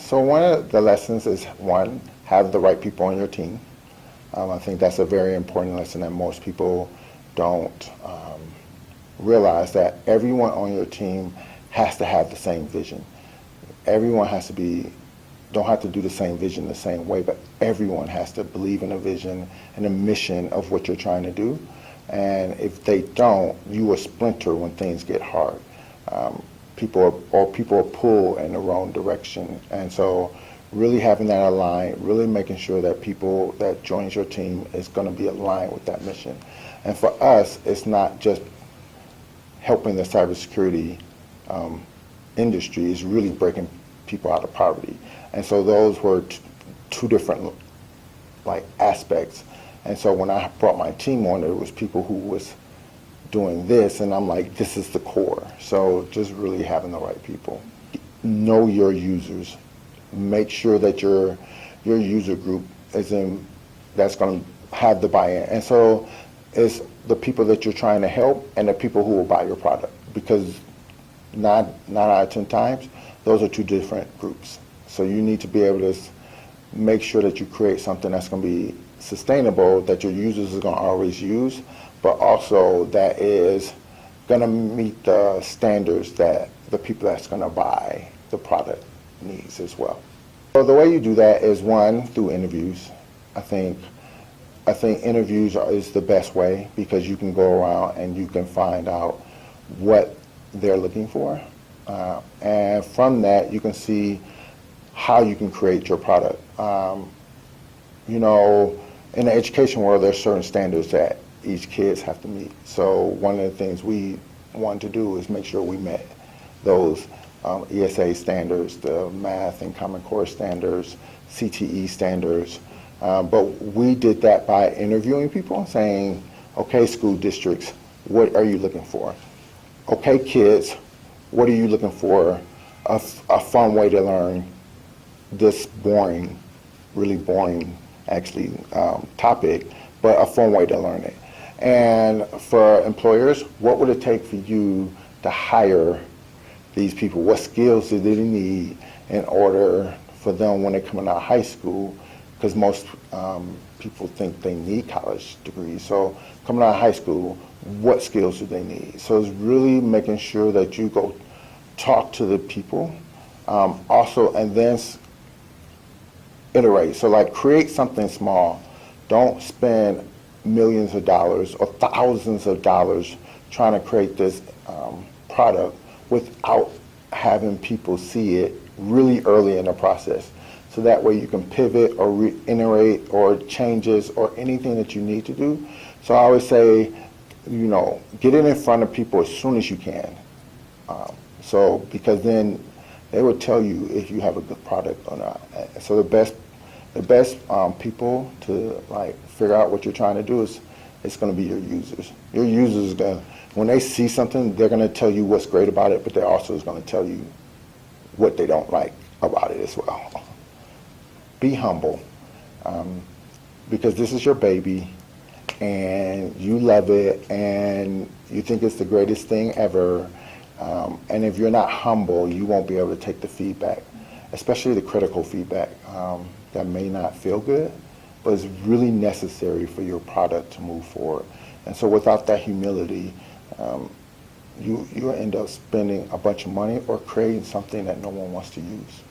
So one of the lessons is, one, have the right people on your team. I think that's a very important lesson that most people don't realize, that everyone on your team has to have the same vision. Everyone has to don't have to do the same vision the same way, but everyone has to believe in a vision and a mission of what you're trying to do. And if they don't, you will splinter when things get hard. People are pulled in the wrong direction. And so really having that aligned, really making sure that people that joins your team is going to be aligned with that mission. And for us, it's not just helping the cybersecurity industry, is really breaking people out of poverty. And so those were two different aspects. And so when I brought my team on, there was people who was doing this, and I'm like, this is the core. So just really having the right people. Know your users. Make sure that your user group that's going to have the buy-in. And so it's the people that you're trying to help and the people who will buy your product, because nine out of 10 times, those are two different groups. So you need to be able to make sure that you create something that's going to be sustainable, that your users are going to always use, but also that is going to meet the standards that the people that's going to buy the product needs as well. So the way you do that is, one, through interviews. I think interviews is the best way, because you can go around and you can find out what they're looking for. And from that, you can see how you can create your product. In the education world, there's certain standards that each kids have to meet. So one of the things we wanted to do is make sure we met those ESA standards, the math and Common Core standards, CTE standards. But we did that by interviewing people, saying, okay, school districts, what are you looking for? Okay, kids, what are you looking for? A fun way to learn this boring, really boring, actually, topic, but a fun way to learn it. And for employers, what would it take for you to hire these people? What skills do they need in order for them when they're coming out of high school? Because most people think they need college degrees. So coming out of high school, what skills do they need? So it's really making sure that you go talk to the people, also, and then iterate. So create something small. Don't spend millions of dollars or thousands of dollars trying to create this product without having people see it really early in the process. So that way you can pivot or reiterate or changes or anything that you need to do. So I always say, get it in front of people as soon as you can. Because then they will tell you if you have a good product or not. So the best people to figure out what you're trying to do it's going to be your users. Your users, when they see something, they're going to tell you what's great about it, but they're also going to tell you what they don't like about it as well. Be humble, because this is your baby, and you love it, and you think it's the greatest thing ever. And if you're not humble, you won't be able to take the feedback, especially the critical feedback that may not feel good, but it's really necessary for your product to move forward. And so without that humility, you end up spending a bunch of money or creating something that no one wants to use.